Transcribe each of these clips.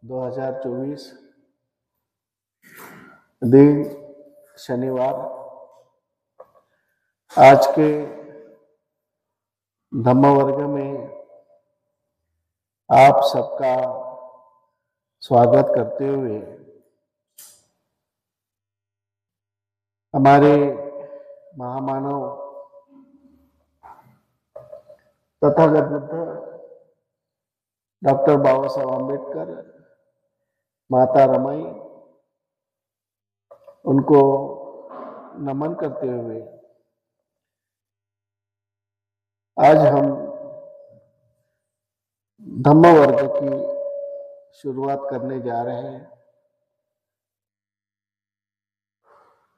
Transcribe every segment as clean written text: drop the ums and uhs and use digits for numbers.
2024 दिन शनिवार। आज के धम्म वर्ग में आप सबका स्वागत करते हुए हमारे महामानव तथागत बुद्ध डॉक्टर बाबा साहब आम्बेडकर, माता रमाई, उनको नमन करते हुए आज हम धम्म वर्ग की शुरुआत करने जा रहे हैं।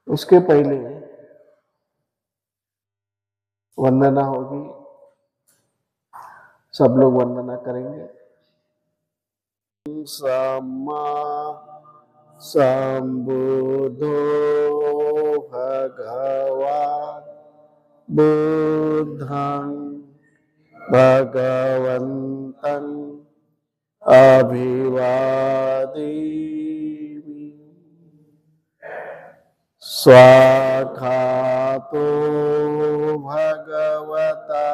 उसके पहले वंदना होगी, सब लोग वंदना करेंगे। सम्मा संबुद्धो भगवान् बुद्धं भगवन्तं अभिवादयामि। स्वाखातो भगवता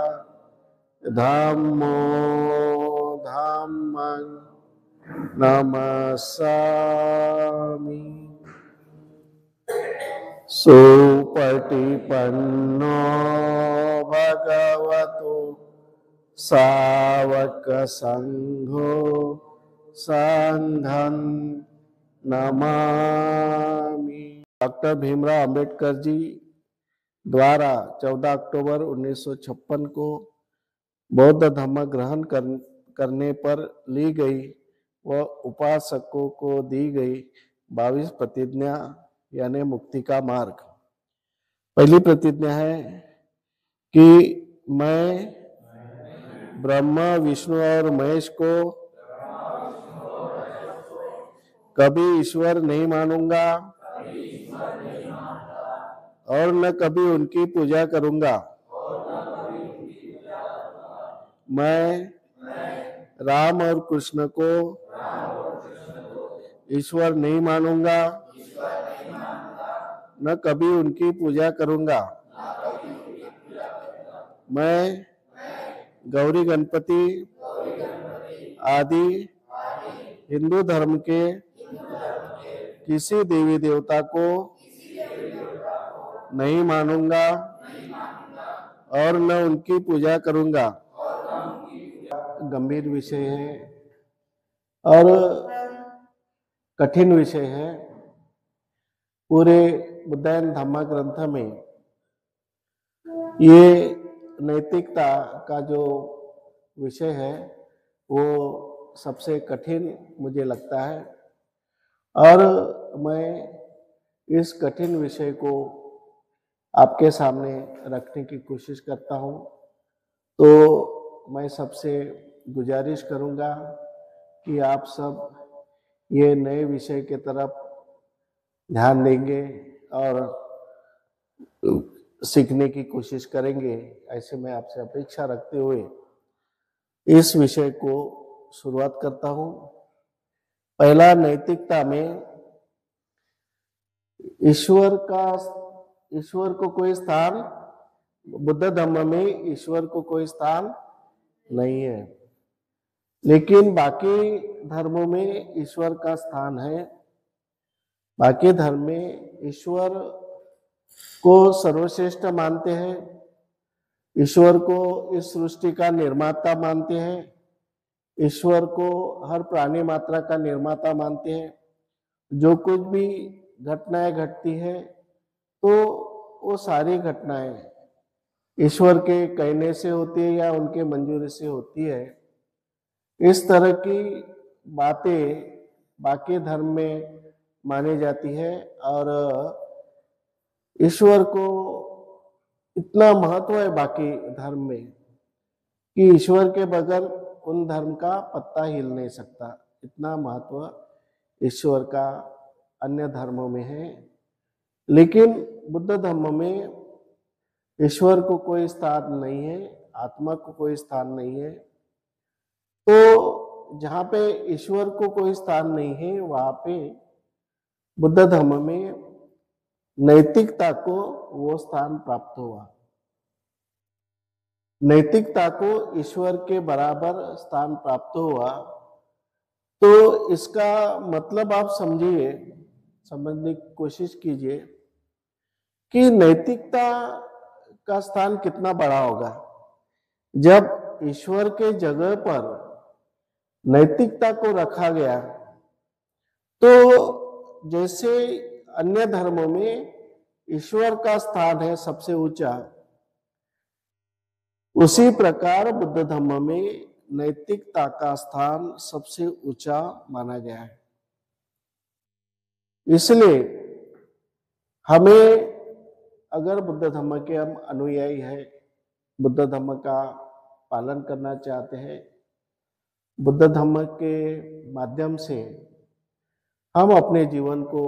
धम्मो धम्मं नमस्सामि। सुपटिपन्नो भगवतो सावक संघो संघं नमामि। डॉक्टर भीमराव अंबेडकर जी द्वारा 14 अक्टूबर 1956 को बौद्ध धर्म ग्रहण करने पर ली गई व उपासकों को दी गई 22 प्रतिज्ञा यानी मुक्ति का मार्ग। पहली प्रतिज्ञा है कि मैं ब्रह्मा विष्णु और महेश को कभी ईश्वर नहीं मानूंगा और न कभी उनकी पूजा करूंगा। मैं राम और कृष्ण को ईश्वर नहीं मानूंगा, न कभी उनकी पूजा करूंगा। मैं गौरी गणपति आदि हिंदू धर्म के किसी देवी देवता को नहीं मानूंगा और न उनकी पूजा करूंगा। गंभीर विषय है और कठिन विषय है। पूरे बुद्धायन धम्म ग्रंथ में ये नैतिकता का जो विषय है वो सबसे कठिन मुझे लगता है और मैं इस कठिन विषय को आपके सामने रखने की कोशिश करता हूँ। तो मैं सबसे गुजारिश करूँगा कि आप सब ये नए विषय के तरफ ध्यान देंगे और सीखने की कोशिश करेंगे, ऐसे मैं आपसे अपेक्षा रखते हुए इस विषय को शुरुआत करता हूँ। पहला, नैतिकता में ईश्वर को कोई स्थान, बुद्ध धर्म में ईश्वर को कोई स्थान नहीं है, लेकिन बाकी धर्मों में ईश्वर का स्थान है। बाकी धर्म में ईश्वर को सर्वश्रेष्ठ मानते हैं, ईश्वर को इस सृष्टि का निर्माता मानते हैं, ईश्वर को हर प्राणी मात्रा का निर्माता मानते हैं। जो कुछ भी घटनाएं घटती है तो वो सारी घटनाएं ईश्वर के कहने से होती है या उनके मंजूरी से होती है। इस तरह की बातें बाकी धर्म में मानी जाती है और ईश्वर को इतना महत्व है बाकी धर्म में कि ईश्वर के बगैर उन धर्म का पत्ता हिल नहीं सकता। इतना महत्व ईश्वर का अन्य धर्मों में है, लेकिन बुद्ध धर्म में ईश्वर को कोई स्थान नहीं है, आत्मा को कोई स्थान नहीं है। तो जहाँ पे ईश्वर को कोई स्थान नहीं है, वहां पे बुद्ध धर्म में नैतिकता को वो स्थान प्राप्त हुआ। नैतिकता को ईश्वर के बराबर स्थान प्राप्त हुआ। तो इसका मतलब आप समझिए, समझने की कोशिश कीजिए कि नैतिकता का स्थान कितना बड़ा होगा। जब ईश्वर के जगह पर नैतिकता को रखा गया, तो जैसे अन्य धर्मों में ईश्वर का स्थान है सबसे ऊंचा, उसी प्रकार बुद्ध धर्म में नैतिकता का स्थान सबसे ऊंचा माना गया है। इसलिए हमें, अगर बुद्ध धर्म के हम अनुयायी हैं, बुद्ध धर्म का पालन करना चाहते हैं, बुद्ध धर्म के माध्यम से हम अपने जीवन को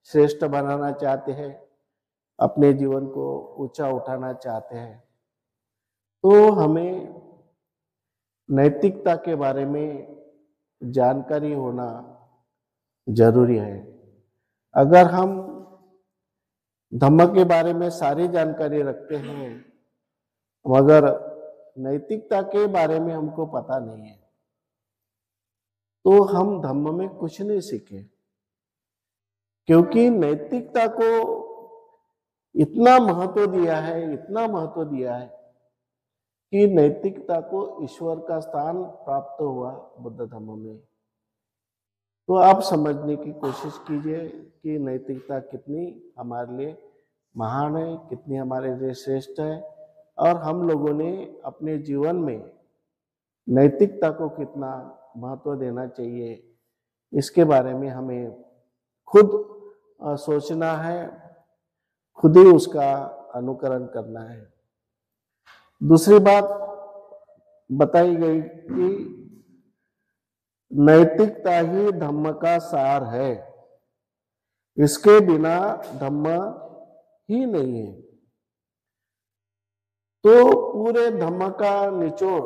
श्रेष्ठ बनाना चाहते हैं, अपने जीवन को ऊंचा उठाना चाहते हैं, तो हमें नैतिकता के बारे में जानकारी होना जरूरी है। अगर हम धम्म के बारे में सारी जानकारी रखते हैं, मगर नैतिकता के बारे में हमको पता नहीं है, तो हम धम्म में कुछ नहीं सीखे। क्योंकि नैतिकता को इतना महत्व दिया है, इतना महत्व दिया है कि नैतिकता को ईश्वर का स्थान प्राप्त हुआ बुद्ध धर्म में। तो आप समझने की कोशिश कीजिए कि नैतिकता कितनी हमारे लिए महान है, कितनी हमारे लिए श्रेष्ठ है, और हम लोगों ने अपने जीवन में नैतिकता को कितना महत्व देना चाहिए, इसके बारे में हमें खुद सोचना है, खुद ही उसका अनुकरण करना है। दूसरी बात बताई गई कि नैतिकता ही धम्म का सार है, इसके बिना धम्म ही नहीं है। तो पूरे धम्म का निचोड़,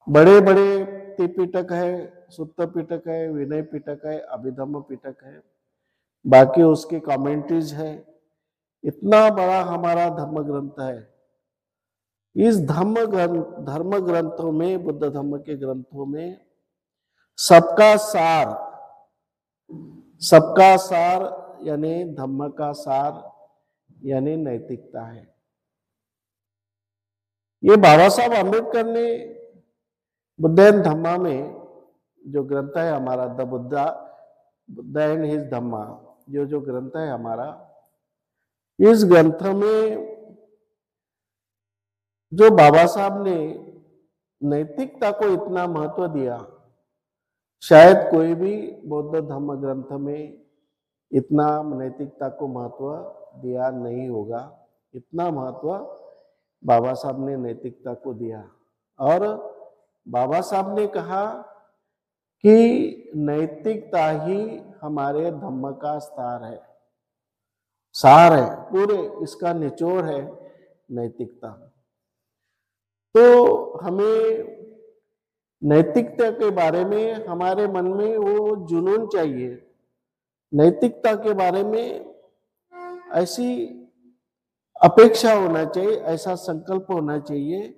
बड़े बड़े त्रिपिटक है, सुत्त पिटक है, विनय पिटक है, अभिधम्म पिटक है, बाकी उसके कमेंट्रीज है, इतना बड़ा हमारा धर्म ग्रंथ है। इस धर्म ग्रंथों में, बुद्ध धर्म के ग्रंथों में सबका सार यानी धम्म का सार यानी नैतिकता है। ये बाबा साहब अम्बेडकर ने बुद्ध एंड धम्मा में जो ग्रंथ है हमारा, द बुद्ध एंड हिज धम्मा, जो ग्रंथ है हमारा, इस ग्रंथ में जो बाबा साहब ने नैतिकता को इतना महत्व दिया, शायद कोई भी बौद्ध धम्म ग्रंथ में इतना नैतिकता को महत्व दिया नहीं होगा। इतना महत्व बाबा साहब ने नैतिकता को दिया। और बाबा साहब ने कहा कि नैतिकता ही हमारे धम्म का सार है, पूरे इसका निचोड़ है नैतिकता। तो हमें नैतिकता के बारे में, हमारे मन में वो जुनून चाहिए, नैतिकता के बारे में ऐसी अपेक्षा होना चाहिए, ऐसा संकल्प होना चाहिए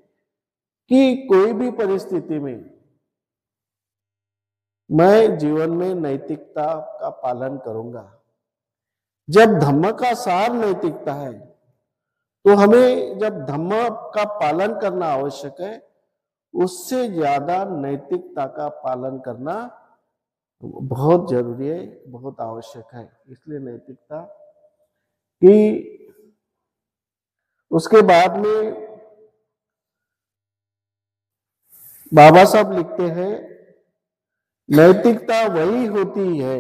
कि कोई भी परिस्थिति में मैं जीवन में नैतिकता का पालन करूंगा। जब धम्म का सार नैतिकता है, तो हमें जब धम्म का पालन करना आवश्यक है, उससे ज्यादा नैतिकता का पालन करना बहुत जरूरी है, बहुत आवश्यक है। इसलिए नैतिकता की, उसके बाद में बाबा साहब लिखते हैं, नैतिकता वही होती है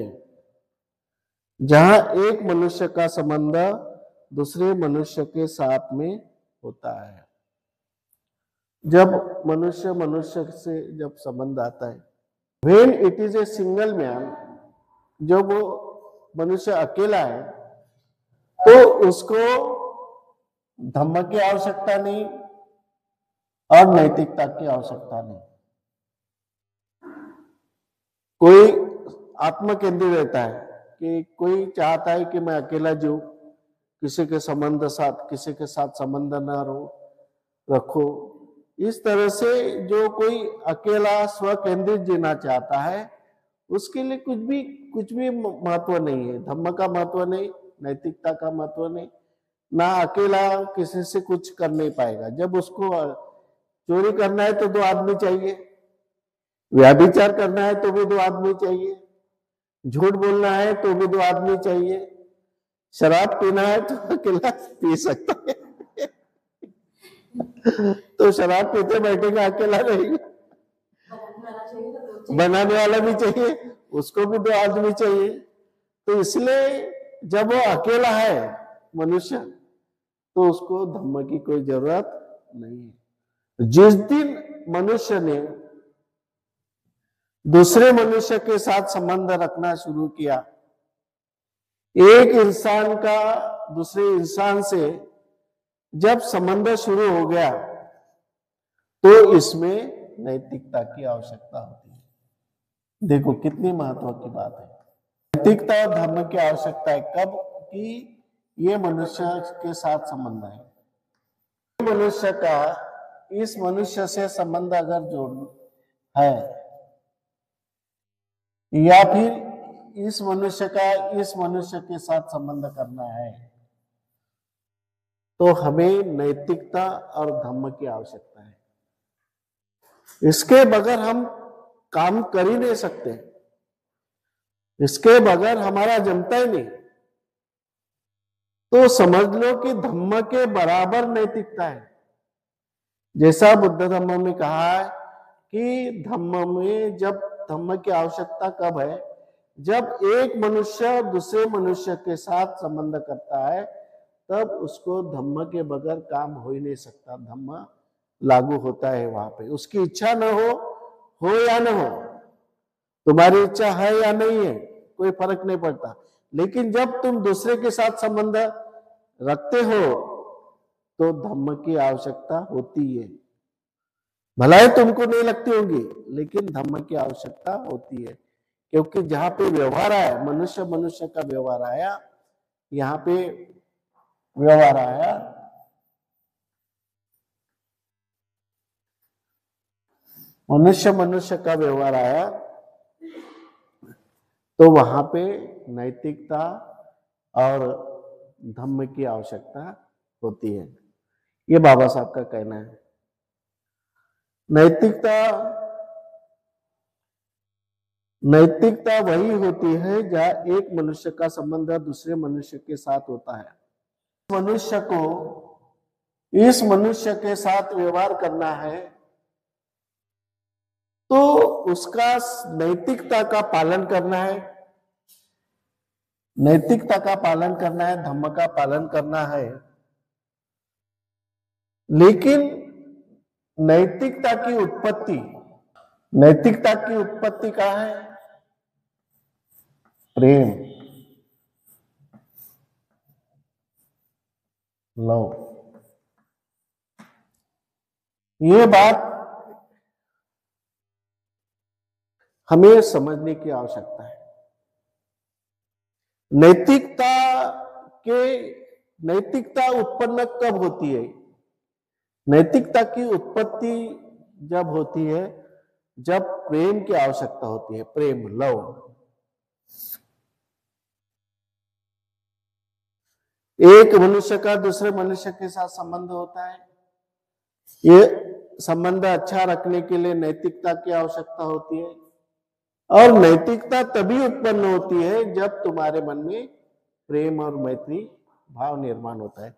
जहां एक मनुष्य का संबंध दूसरे मनुष्य के साथ में होता है। जब मनुष्य से जब संबंध आता है, when it is a single man, जब वो मनुष्य अकेला है, तो उसको धम्म की आवश्यकता नहीं और नैतिकता की आवश्यकता नहीं। कोई आत्म केंद्रित रहता है कि कोई चाहता है कि मैं अकेला जीऊं, किसी के साथ संबंध ना रखो। इस तरह से जो कोई अकेला स्व केंद्रित जीना चाहता है उसके लिए कुछ भी महत्व नहीं है। धम्म का महत्व नहीं, नैतिकता का महत्व नहीं, ना अकेला किसी से कुछ कर नहीं पाएगा। जब उसको चोरी करना है तो 2 आदमी चाहिए, व्यभिचार करना है तो भी 2 आदमी चाहिए, झूठ बोलना है तो भी 2 आदमी चाहिए, शराब पीना है तो अकेला पी सकता है तो शराब पीते बैठेगा, अकेला रहेगा। बनाने वाला भी चाहिए, उसको भी 2 आदमी चाहिए। तो इसलिए जब वो अकेला है मनुष्य, तो उसको धम्म की कोई जरूरत नहीं है। जिस दिन मनुष्य ने दूसरे मनुष्य के साथ संबंध रखना शुरू किया, एक इंसान का दूसरे इंसान से जब संबंध शुरू हो गया, तो इसमें नैतिकता की आवश्यकता होती है। देखो कितनी महत्व की बात है। नैतिकता और धर्म की आवश्यकता है कब कि ये मनुष्य के साथ संबंध है। मनुष्य का इस मनुष्य से संबंध अगर जोड़ है, या फिर इस मनुष्य का इस मनुष्य के साथ संबंध करना है, तो हमें नैतिकता और धर्म की आवश्यकता है। इसके बगैर हम काम कर ही नहीं सकते, इसके बगैर हमारा जमता ही नहीं। तो समझ लो कि धम्म के बराबर नैतिकता है। जैसा बुद्ध धम्म में कहा है कि धम्म में जब धम्म की आवश्यकता कब है, जब एक मनुष्य दूसरे मनुष्य के साथ संबंध करता है, तब उसको धम्म के बगैर काम हो ही नहीं सकता। धम्म लागू होता है वहां पे, उसकी इच्छा न हो या न हो, तुम्हारी इच्छा है या नहीं है, कोई फर्क नहीं पड़ता। लेकिन जब तुम दूसरे के साथ संबंध रखते हो तो धम्म की आवश्यकता होती है। भलाई तुमको नहीं लगती होगी, लेकिन धम्म की आवश्यकता होती है। क्योंकि जहां पे व्यवहार आया, मनुष्य मनुष्य का व्यवहार आया, यहाँ पे व्यवहार आया, मनुष्य मनुष्य का व्यवहार आया, तो वहां पे नैतिकता और धम्म की आवश्यकता होती है। ये बाबा साहब का कहना है। नैतिकता वही होती है जहां एक मनुष्य का संबंध दूसरे मनुष्य के साथ होता है। मनुष्य को इस मनुष्य के साथ व्यवहार करना है, तो उसका नैतिकता का पालन करना है, नैतिकता का पालन करना है, धम्म का पालन करना है। लेकिन नैतिकता की उत्पत्ति कहाँ है? प्रेम, लव। ये बात हमें समझने की आवश्यकता है। नैतिकता उत्पन्न कब होती है? नैतिकता की उत्पत्ति जब होती है, जब प्रेम की आवश्यकता होती है। प्रेम, लव। एक मनुष्य का दूसरे मनुष्य के साथ संबंध होता है, ये संबंध अच्छा रखने के लिए नैतिकता की आवश्यकता होती है। और नैतिकता तभी उत्पन्न होती है जब तुम्हारे मन में प्रेम और मैत्री भाव निर्माण होता है।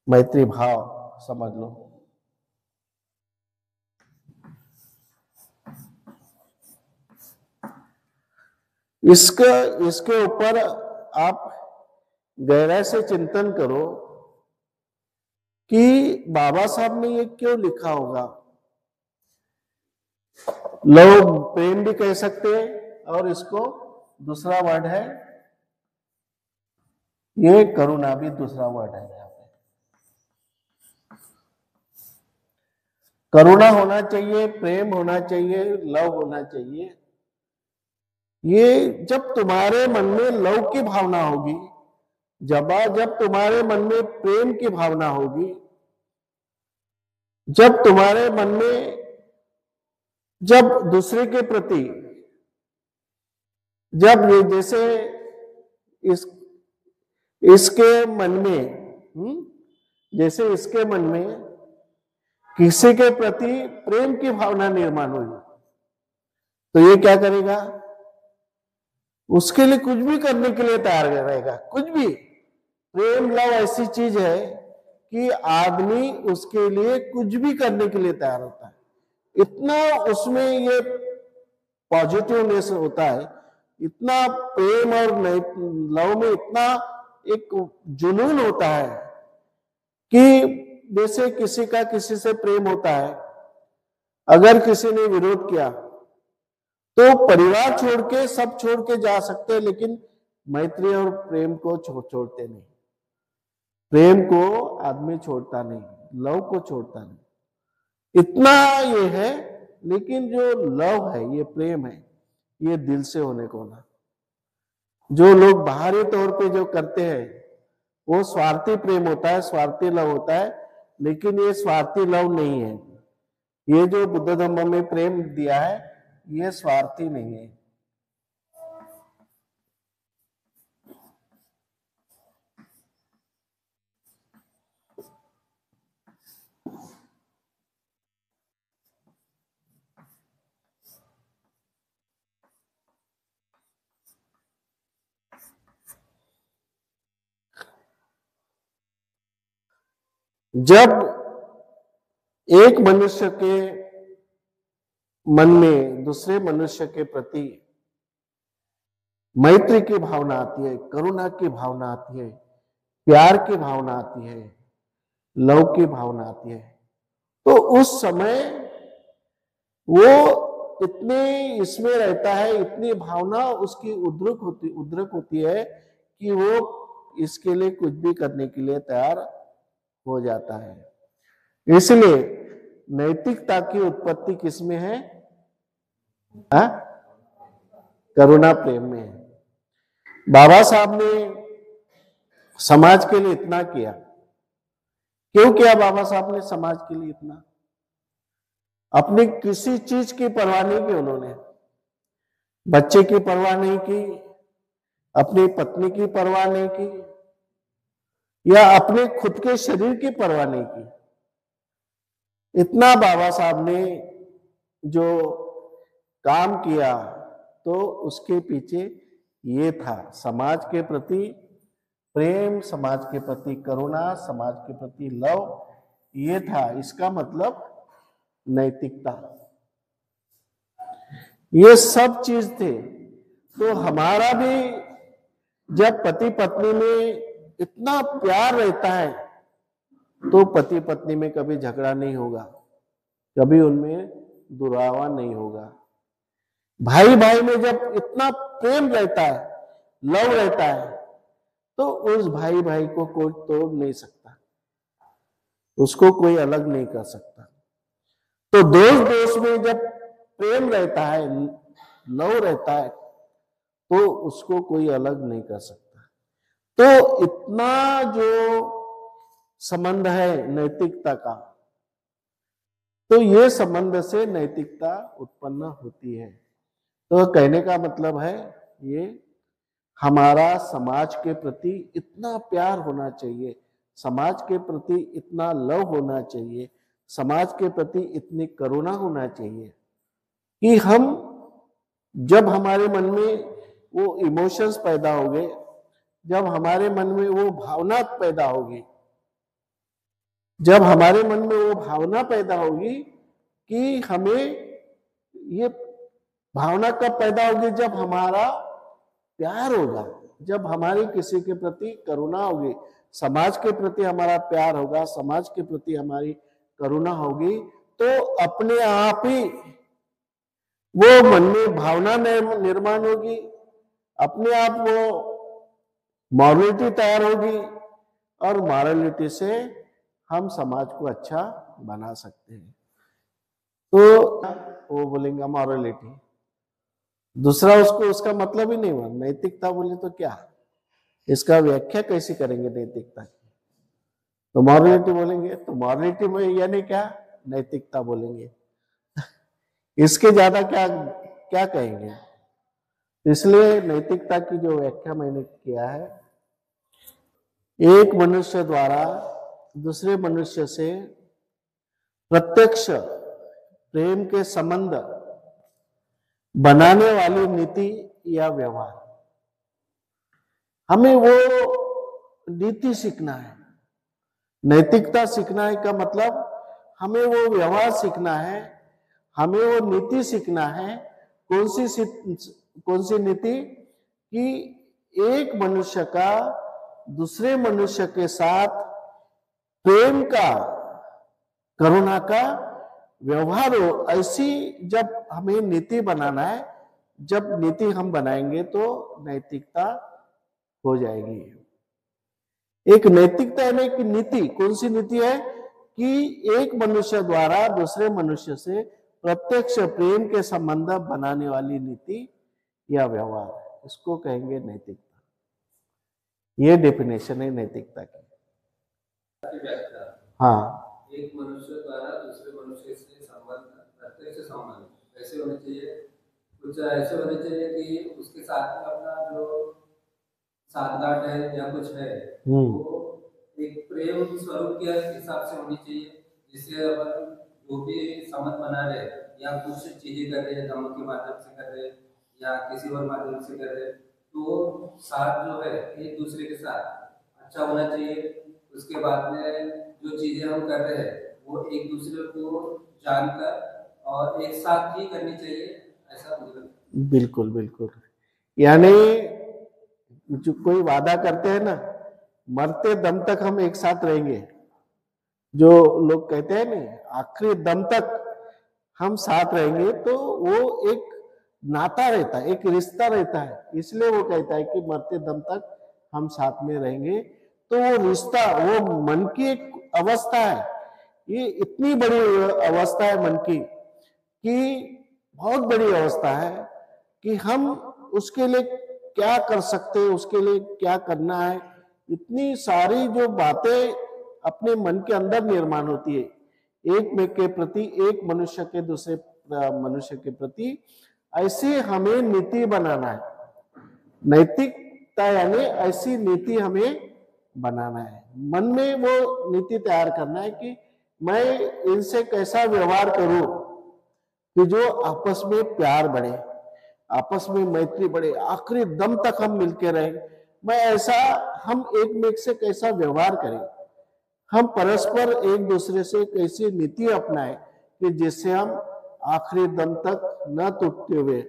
मैत्री भाव समझ लो। इसके ऊपर आप गहराई से चिंतन करो कि बाबा साहब ने ये क्यों लिखा होगा। लोग प्रेम भी कह सकते हैं, और इसको दूसरा वर्ड है, ये करुणा भी दूसरा वर्ड है। यहाँ पे करुणा होना चाहिए, प्रेम होना चाहिए, लव होना चाहिए। ये जब तुम्हारे मन में लव की भावना होगी, जब तुम्हारे मन में प्रेम की भावना होगी, जब तुम्हारे मन में जब दूसरे के प्रति जब ये जैसे इस इसके मन में जैसे इसके मन में किसी के प्रति प्रेम की भावना निर्माण होगी, तो ये क्या करेगा? उसके लिए कुछ भी करने के लिए तैयार रहेगा, कुछ भी। प्रेम लव ऐसी चीज है कि आदमी उसके लिए कुछ भी करने के लिए तैयार होता है। इतना उसमें ये पॉजिटिवनेस होता है, इतना प्रेम और लव में इतना एक जुनून होता है कि जैसे किसी का किसी से प्रेम होता है, अगर किसी ने विरोध किया तो परिवार छोड़ के सब छोड़ के जा सकते हैं, लेकिन मैत्री और प्रेम को छोड़ते नहीं। प्रेम को आदमी छोड़ता नहीं, लव को छोड़ता नहीं। इतना ये है। लेकिन जो लव है, ये प्रेम है, ये दिल से होने को ना। जो लोग बाहरी तौर पे जो करते हैं वो स्वार्थी प्रेम होता है, स्वार्थी लव होता है, लेकिन ये स्वार्थी लव नहीं है। ये जो बुद्ध धम्म में प्रेम दिया है ये स्वार्थी नहीं है। जब एक मनुष्य के मन में दूसरे मनुष्य के प्रति मैत्री की भावना आती है, करुणा की भावना आती है, प्यार की भावना आती है, लव की भावना आती है, तो उस समय वो इतने इसमें रहता है, इतनी भावना उसकी उद्रक होती है कि वो इसके लिए कुछ भी करने के लिए तैयार हो जाता है। इसलिए नैतिकता की उत्पत्ति किसमें है? करुणा प्रेम में है। बाबा साहब ने समाज के लिए इतना किया। क्यों किया बाबा साहब ने समाज के लिए इतना? अपनी किसी चीज की परवाह नहीं की उन्होंने। बच्चे की परवाह नहीं की, अपनी पत्नी की परवाह नहीं की, या अपने खुद के शरीर की परवाह नहीं की। इतना बाबा साहब ने जो काम किया, तो उसके पीछे ये था, समाज के प्रति प्रेम, समाज के प्रति करुणा, समाज के प्रति लव, ये था। इसका मतलब नैतिकता, ये सब चीज थे। तो हमारा भी जब पति पत्नी में इतना प्यार रहता है तो पति पत्नी में कभी झगड़ा नहीं होगा, कभी उनमें दुरावा नहीं होगा। भाई भाई में जब इतना प्रेम रहता है, लव रहता है, तो उस भाई भाई को कोई तोड़ नहीं सकता, उसको कोई अलग नहीं कर सकता। तो दोस्त में जब प्रेम रहता है, लव रहता है, तो उसको कोई अलग नहीं कर सकता। तो इतना जो संबंध है नैतिकता का, तो ये संबंध से नैतिकता उत्पन्न होती है। तो कहने का मतलब है ये हमारा समाज के प्रति इतना प्यार होना चाहिए, समाज के प्रति इतना लव होना चाहिए, समाज के प्रति इतनी करुणा होना चाहिए कि हम जब हमारे मन में वो इमोशंस पैदा हो गए, जब हमारे मन में वो भावना पैदा होगी, जब हमारे मन में वो भावना पैदा होगी कि हमें ये भावना कब पैदा होगी? जब हमारा प्यार होगा, जब हमारी किसी के प्रति करुणा होगी, समाज के प्रति हमारा प्यार होगा, समाज के प्रति हमारी करुणा होगी, तो अपने आप ही वो मन में भावना निर्माण होगी, अपने आप वो मॉरलिटी तैयार होगी, और मॉरलिटी से हम समाज को अच्छा बना सकते हैं। तो वो बोलेंगे मॉरलिटी, दूसरा उसको उसका मतलब ही नहीं हुआ। नैतिकता बोले तो क्या, इसका व्याख्या कैसी करेंगे नैतिकता की? तो मॉरलिटी बोलेंगे, तो मॉरलिटी में यानी क्या, नैतिकता बोलेंगे। इसके ज्यादा क्या क्या कहेंगे? इसलिए नैतिकता की जो व्याख्या मैंने किया है, एक मनुष्य द्वारा दूसरे मनुष्य से प्रत्यक्ष प्रेम के संबंध बनाने वाली नीति या व्यवहार। हमें वो नीति सीखना है। नैतिकता सीखना है का मतलब हमें वो व्यवहार सीखना है, हमें वो नीति सीखना है। कौन सी नीति? कि एक मनुष्य का दूसरे मनुष्य के साथ प्रेम का, करुणा का व्यवहार हो। ऐसी जब हमें नीति बनाना है, जब नीति हम बनाएंगे तो नैतिकता हो जाएगी। एक नैतिकता है ना, एक नीति। कौन सी नीति है? कि एक मनुष्य द्वारा दूसरे मनुष्य से प्रत्यक्ष प्रेम के संबंध बनाने वाली नीति या व्यवहार, इसको कहेंगे नैतिकता। ये डेफिनेशन है नैतिकता की। हाँ, एक मनुष्य द्वारा दूसरे मनुष्य से संबंध, प्रत्यक्ष संबंध ऐसे होने चाहिए, कुछ ऐसे होने चाहिए कि उसके साथ में अपना जो साथगांठ है या कुछ है वो एक प्रेम स्वरूप के हिसाब से होनी चाहिए, जिससे अपन जो भी संबंध बना रहे या कुछ चीजें कर रहे हैं, धर्म के माध्यम से कर रहे हैं या किसी और माध्यम से कर रहे हैं, तो साथ जो है एक दूसरे के साथ अच्छा होना चाहिए। उसके बाद में जो चीजें हम कर रहे हैं वो एक दूसरे को जानकर और एक साथ ही करनी चाहिए, ऐसा मुझे लगता है। बिल्कुल बिल्कुल। यानी जो कोई वादा करते हैं ना, मरते दम तक हम एक साथ रहेंगे, जो लोग कहते हैं ना आखिरी दम तक हम साथ रहेंगे, तो वो एक नाता रहता है, एक रिश्ता रहता है। इसलिए वो कहता है कि मरते दम तक हम साथ में रहेंगे। तो वो रिश्ता, वो मन की एक अवस्था है। ये इतनी बड़ी अवस्था है मन की, कि बहुत बड़ी अवस्था है कि हम उसके लिए क्या कर सकते हैं, उसके लिए क्या करना है। इतनी सारी जो बातें अपने मन के अंदर निर्माण होती है, एक में के प्रति, एक मनुष्य के दूसरे मनुष्य के प्रति। ऐसे हमें नीति बनाना है। नैतिकता यानी ऐसी नीति हमें बनाना है। मन में वो नीति तैयार करना है कि मैं इनसे कैसा व्यवहार करूं कि जो आपस में प्यार बढ़े, आपस में मैत्री बढ़े, आखिरी दम तक हम मिलके रहें। मैं ऐसा, हम एक में से कैसा व्यवहार करें, हम परस्पर एक दूसरे से कैसी नीति अपनाएं कि जिससे हम आखिरी दम तक न टूटते हुए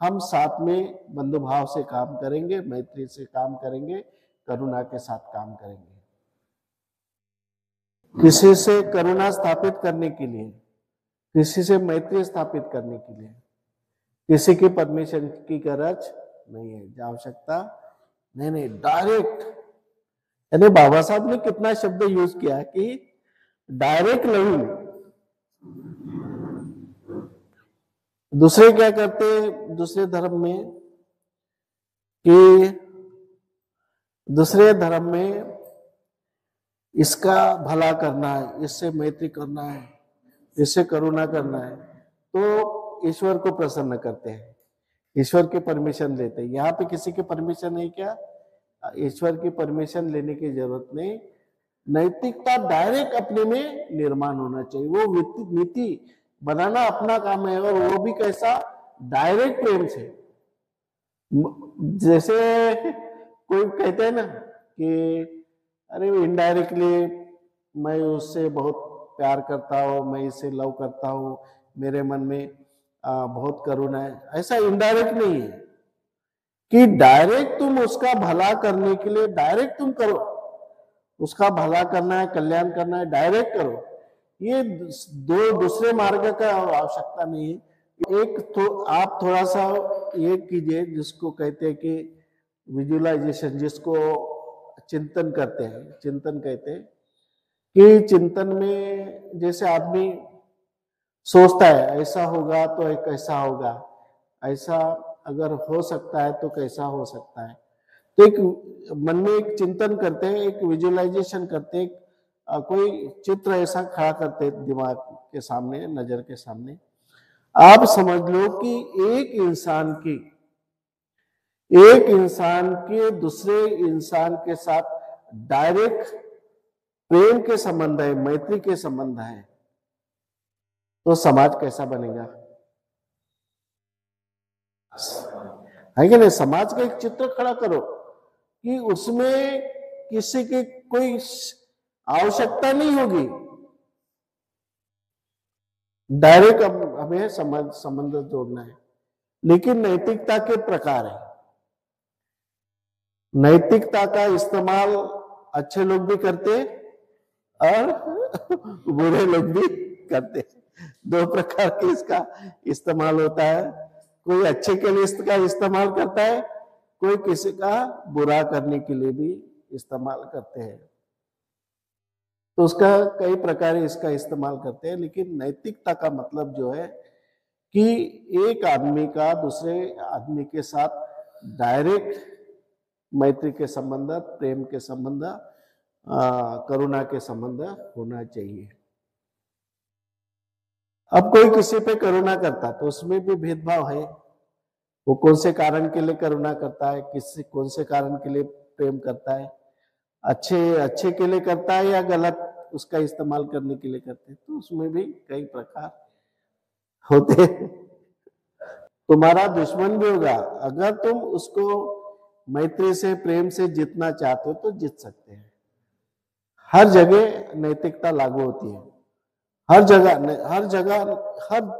हम साथ में बंधुभाव से काम करेंगे, मैत्री से काम करेंगे, करुणा के साथ काम करेंगे। किसी से करुणा स्थापित करने के लिए, किसी से मैत्री स्थापित करने के लिए किसी की परमिशन की गरज नहीं है, आवश्यकता नहीं, डायरेक्ट। यानी बाबा साहब ने कितना शब्द यूज किया कि डायरेक्ट लविंग। दूसरे क्या करते हैं दूसरे धर्म में, कि दूसरे धर्म में इसका भला करना है, इससे मैत्री करना है, इससे करुणा करना है, तो ईश्वर को प्रसन्न करते हैं, ईश्वर की परमिशन लेते हैं। यहाँ पे किसी की परमिशन नहीं, क्या ईश्वर की परमिशन लेने की जरूरत नहीं। नैतिकता डायरेक्ट अपने में निर्माण होना चाहिए। वो नीति बनाना अपना काम है, और वो भी कैसा, डायरेक्ट प्रेम से। जैसे कोई कहते हैं ना कि अरे इनडायरेक्टली मैं उससे बहुत प्यार करता हूँ, मैं इससे लव करता हूँ, मेरे मन में बहुत करुणा है। ऐसा इनडायरेक्ट नहीं है कि डायरेक्ट तुम उसका भला करने के लिए डायरेक्ट तुम करो, उसका भला करना है, कल्याण करना है, डायरेक्ट करो। ये दो दूसरे मार्ग का आवश्यकता नहीं है। एक तो आप थोड़ा सा ये कीजिए, जिसको कहते हैं कि विजुअलाइजेशन, जिसको चिंतन करते हैं, चिंतन कहते हैं कि चिंतन में जैसे आदमी सोचता है ऐसा होगा तो एक ऐसा होगा, ऐसा अगर हो सकता है तो कैसा हो सकता है। तो एक मन में एक चिंतन करते हैं, एक विजुअलाइजेशन करते हैं, कोई चित्र ऐसा खड़ा करते हैं दिमाग के सामने, नजर के सामने। आप समझ लो कि एक इंसान के दूसरे इंसान के साथ डायरेक्ट प्रेम के संबंध है, मैत्री के संबंध है, तो समाज कैसा बनेगा? है कि नहीं? समाज का एक चित्र खड़ा करो कि उसमें किसी की कोई आवश्यकता नहीं होगी, डायरेक्ट हमें संबंध जोड़ना है। लेकिन नैतिकता के प्रकार है। नैतिकता का इस्तेमाल अच्छे लोग भी करते और बुरे लोग भी करते। दो प्रकार के इसका इस्तेमाल होता है। कोई अच्छे के लिए इसका इस्तेमाल करता है, कोई किसी का बुरा करने के लिए भी इस्तेमाल करते हैं। तो उसका कई प्रकार इसका इस्तेमाल करते हैं। लेकिन नैतिकता का मतलब जो है कि एक आदमी का दूसरे आदमी के साथ डायरेक्ट मैत्री के संबंध, प्रेम के संबंध, करुणा के संबंध होना चाहिए। अब कोई किसी पे करुणा करता तो उसमें भी भेदभाव है। वो कौन से कारण के लिए करुणा करता है, कौन से कारण के लिए प्रेम करता है, अच्छे के लिए करता है या गलत उसका इस्तेमाल करने के लिए करते हैं, तो उसमें भी कई प्रकार होते हैं। तुम्हारा दुश्मन भी होगा, अगर तुम उसको मैत्री से, प्रेम से जीतना चाहते हो तो जीत सकते हैं। हर जगह नैतिकता लागू होती है, हर जगह हर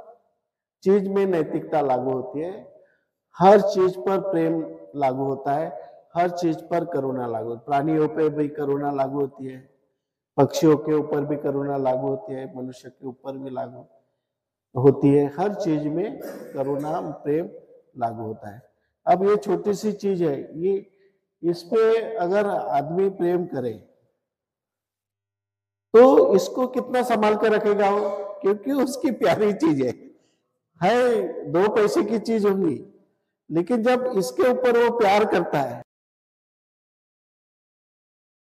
चीज में नैतिकता लागू होती है, हर चीज पर प्रेम लागू होता है, हर चीज पर करुणा लागू, प्राणियों पे भी करुणा लागू होती है, पक्षियों के ऊपर भी करुणा लागू होती है, मनुष्य के ऊपर भी लागू होती है। हर चीज में करुणा, प्रेम लागू होता है। अब ये छोटी सी चीज है, ये इस पे अगर आदमी प्रेम करे तो इसको कितना संभाल कर रखेगा वो, क्योंकि उसकी प्यारी चीज है, 2 पैसे की चीज होंगी, लेकिन जब इसके ऊपर वो प्यार करता है